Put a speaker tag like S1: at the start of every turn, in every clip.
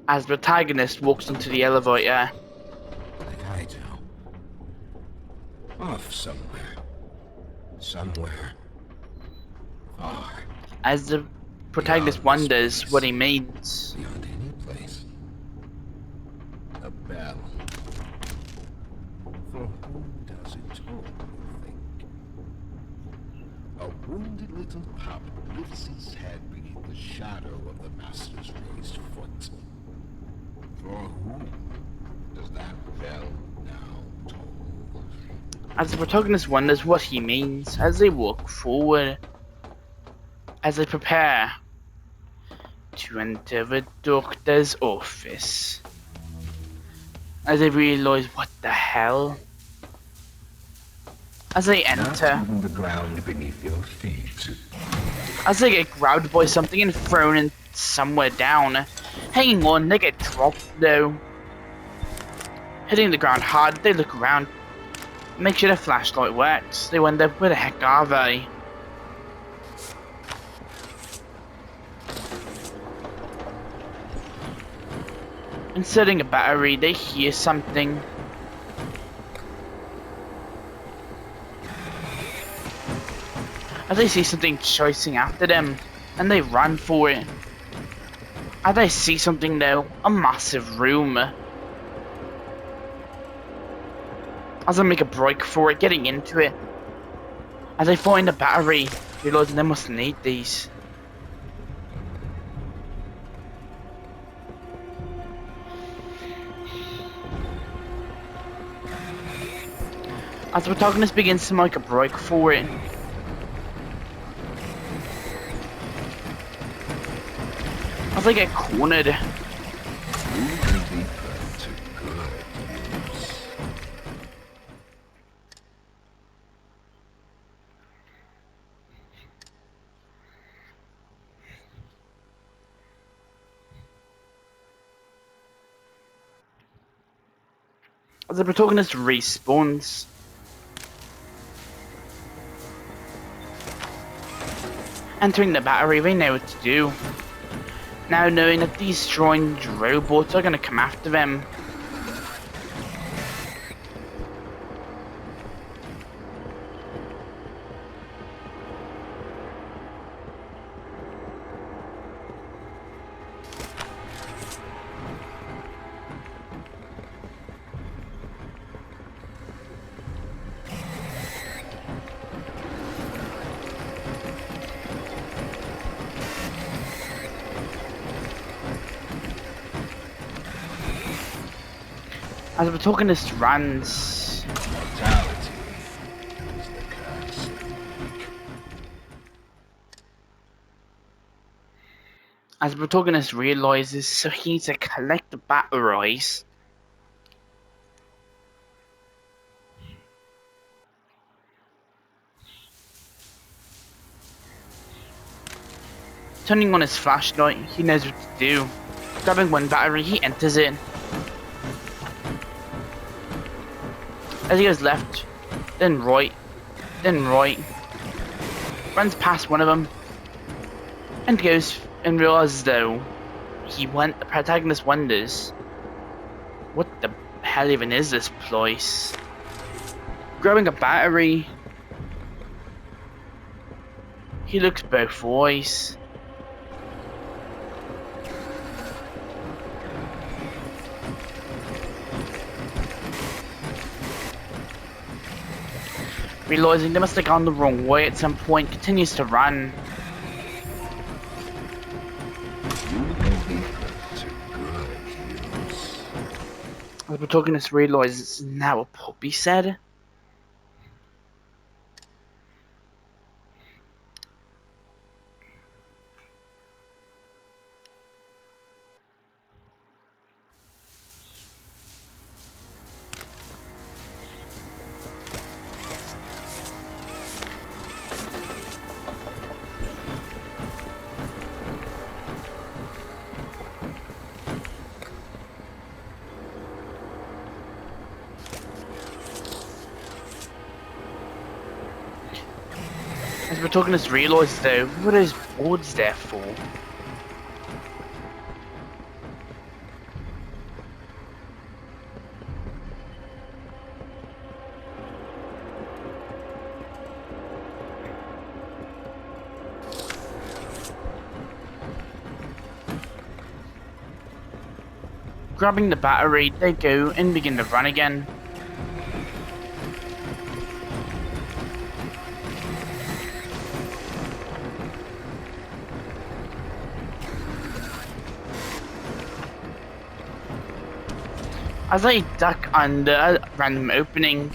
S1: as the protagonist walks into the elevator.
S2: Like I do. Off somewhere. Somewhere. Far.
S1: As the protagonist wonders what he means.
S2: Beyond any place. A bell. For whom does it toll, you think? A wounded little pup lifts his head beneath the shadow of the master's raised foot. For whom does that bell now toll?
S1: As the protagonist wonders what he means as they walk forward. As they prepare to enter the doctor's office. As they realize what the hell. As they enter.
S2: Not even the ground beneath your feet.
S1: As they get grabbed by something and thrown in somewhere down. Hanging on, they get dropped though. Hitting the ground hard, they look around. Make sure their flashlight works. They wonder, where the heck are they? Inserting a battery, they hear something. As they see something chasing after them, and they run for it. As they see something though, a massive room. As they make a break for it, getting into it. As they find a battery, realizing they must need these. As the protagonist begins to make a break for it. As they get cornered. As the protagonist respawns. Entering the battery, they know what to do. Now knowing that these strange robots are gonna come after them. As the protagonist runs.
S2: Mortality is the curse.
S1: As the protagonist realizes, so he needs to collect the batteries. Turning on his flashlight, he knows what to do. Grabbing one battery, he enters it. As he goes left, then right, runs past one of them, and goes and realizes though, the protagonist wonders, what the hell even is this place? Grabbing a battery, he looks both ways. Realizing they must have gone the wrong way at some point, continues to run. The protagonist realizes it's now a puppy said. As the protagonist realizes though, what are those boards there for? Grabbing the battery, they go and begin to run again. As they duck under a random opening.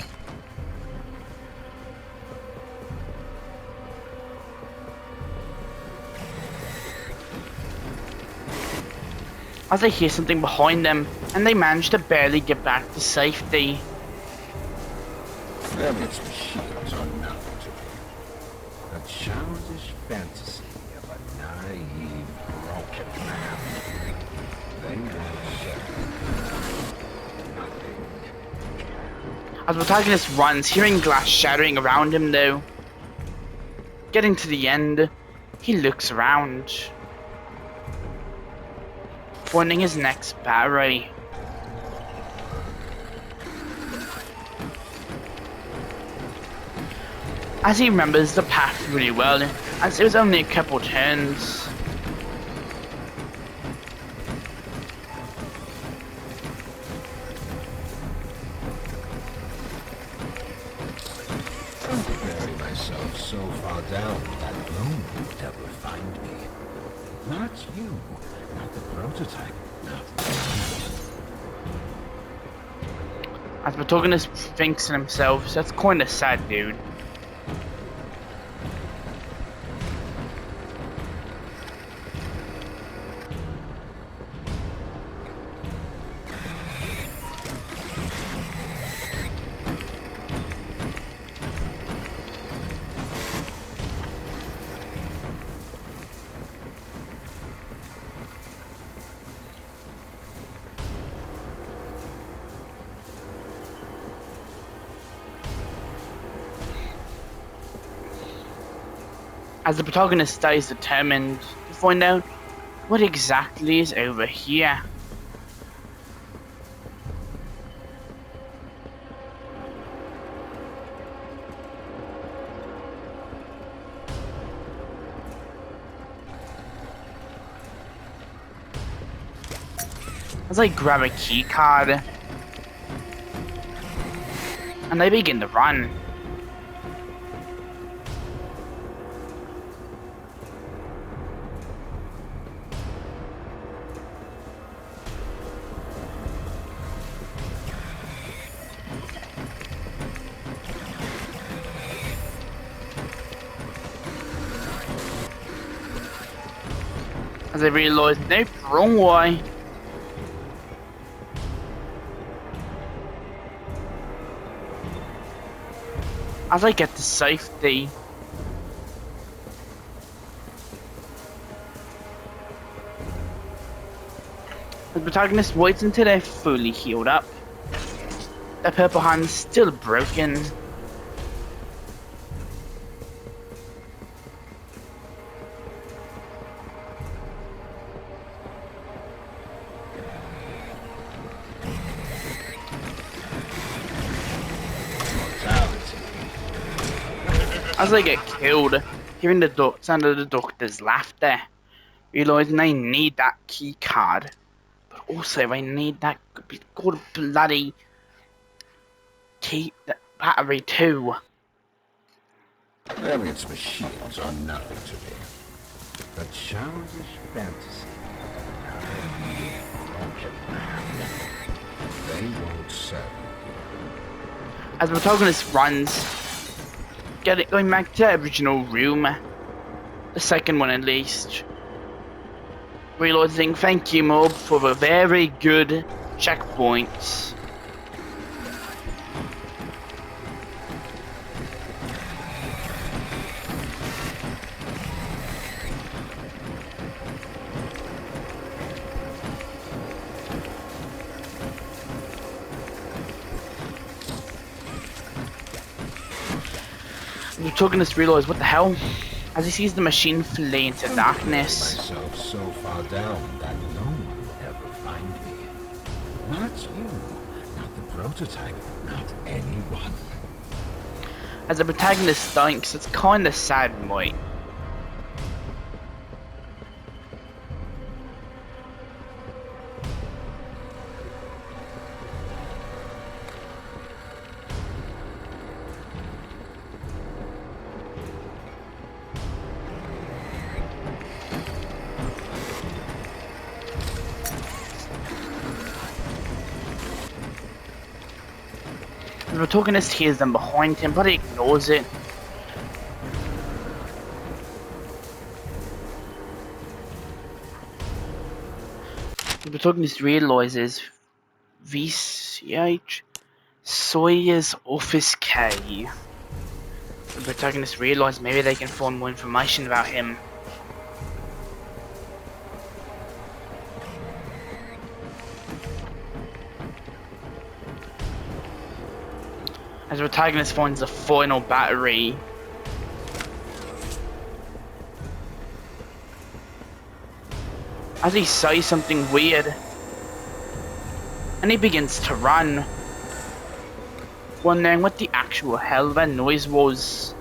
S1: As they hear something behind them, and they manage to barely get back to safety.
S2: Its machines are nothing to me. A childish fantasy of a naive, broken man. They will serve nothing.
S1: As the protagonist runs, hearing glass shattering around him though. Getting to the end, he looks around, finding his next battery. As he remembers the path really well, as it was only a couple turns.
S2: Bury myself so far down that no one would ever find me. Not you, not the prototype, not
S1: As the protagonist thinks to himself, that's kinda sad, dude. As the protagonist stays determined to find out what exactly is over here. As I grab a key card and they begin to run. As I realise, nope, wrong way. As I get to safety, the protagonist waits until they're fully healed up. Their purple hand's still broken. As they get killed, hearing the sound of the doctor's laughter, realising I need that key card, but also I need that good bloody key, that battery too.
S2: Its machines are nothing to me. A childish fantasy of a naive, broken man. They won't serve you.
S1: As the protagonist runs, going back to the original room, the second one at least, realising thank you Mob for the very good checkpoints. The protagonist realizes what the hell as he sees the machine flee into darkness.
S2: Myself so far down that no one will ever find me. Not you, not the prototype, not anyone.
S1: As the protagonist thinks, it's kinda sad, mate. the protagonist hears them behind him, but he ignores it. The protagonist realizes VCH Sawyer's office key. The protagonist realizes maybe they can find more information about him. As the protagonist finds the final battery, as he says something weird, and he begins to run, wondering what the actual hell that noise was.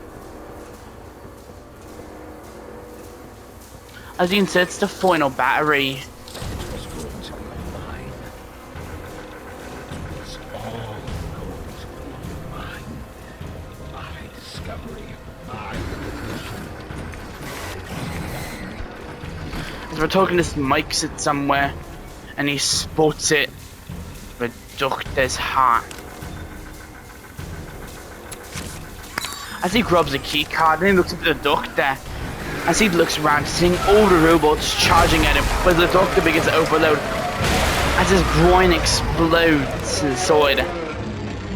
S1: As he inserts the final battery, the protagonist mics it somewhere, and he spots it, the doctor's hat. As he grabs a key card, and he looks at the doctor. As he looks around, seeing all the robots charging at him, but the doctor begins to overload. As his groin explodes inside,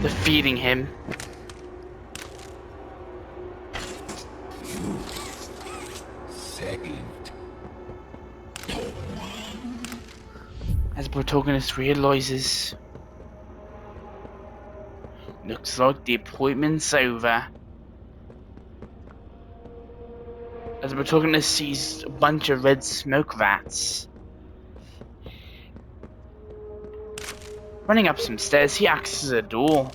S1: defeating him. As the protagonist realizes, looks like the appointment's over. As the protagonist sees a bunch of red smoke vats. Running up some stairs, he accesses a door.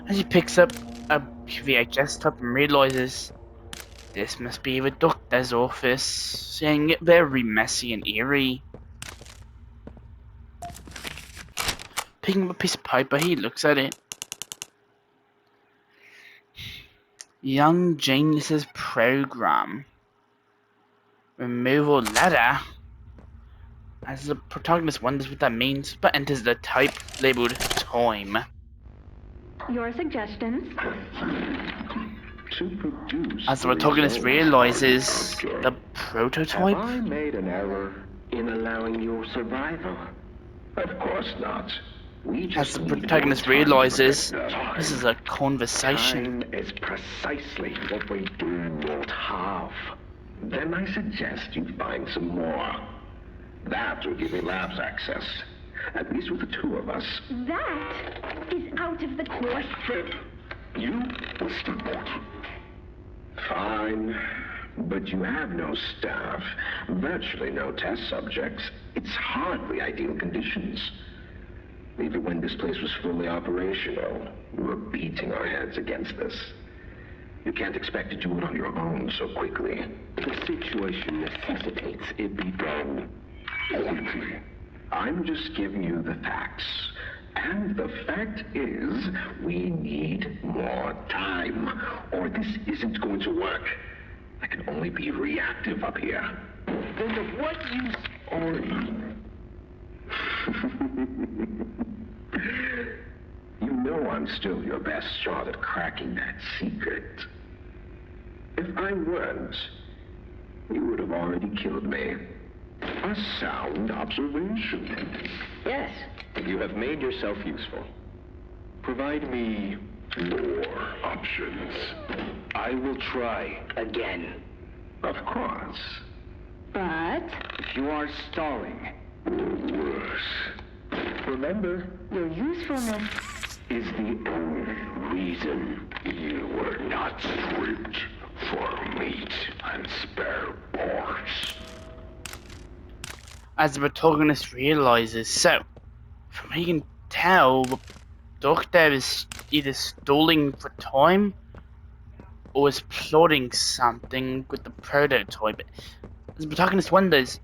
S1: As he picks up a VHS tape and realizes this must be the doctor's office, seeing it very messy and eerie. Picking up a piece of paper, he looks at it. Young Genius's program. Removal letter. As the protagonist wonders what that means, but enters the type labeled time.
S3: Your suggestions?
S1: As the protagonist realizes the prototype.
S4: Have I made an error in allowing your survival? Of course not.
S1: As the protagonist realizes this is a conversation.
S4: Time is precisely what we do not have. Then I suggest you find some more. That will give me labs access. At least with the two of us.
S3: That is out of the question.
S4: You will still want. Fine. But you have no staff, virtually no test subjects. It's hardly ideal conditions. Even when this place was fully operational, we were beating our heads against this. You can't expect to do it on your own so quickly. The situation necessitates it be done quickly. I'm just giving you the facts. And the fact is, we need more time, or this isn't going to work. I can only be reactive up here. Then of what use are you? You know I'm still your best shot at cracking that secret. If I weren't, you would have already killed me. A sound observation.
S5: Yes, you have made yourself useful. Provide me
S4: More options.
S5: I will try again.
S4: Of course.
S3: But
S5: If you are stalling,
S4: Worse.
S5: remember,
S3: your usefulness.
S4: Is the only reason you were not stripped for meat and spare parts.
S1: As the protagonist realizes, so from what he can tell, the doctor is either stalling for time or is plotting something with the prototype. As the protagonist wonders,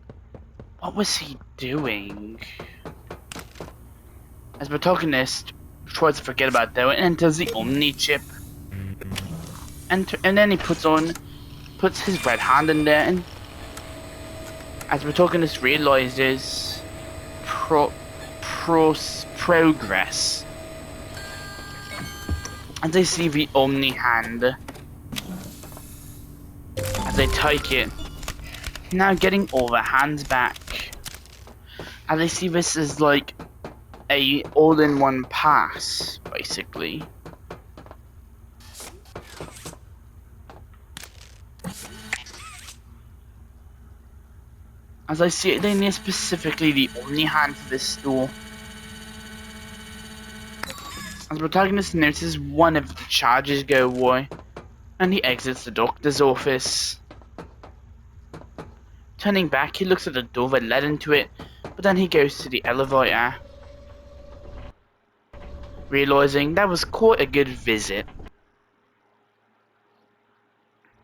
S1: what was he doing? As the protagonist tries to forget about that and enters the Omni chip. And then he puts his red hand in there, and as the protagonist realizes progress. And they see the Omni hand as they take it, now getting all their hands back. And they see this as like a all-in-one pass, basically. As I see it, they need specifically the Omni hand for this store. As the protagonist notices one of the charges go away, and he exits the doctor's office. Turning back, he looks at the door that led into it, but then he goes to the elevator, realizing that was quite a good visit.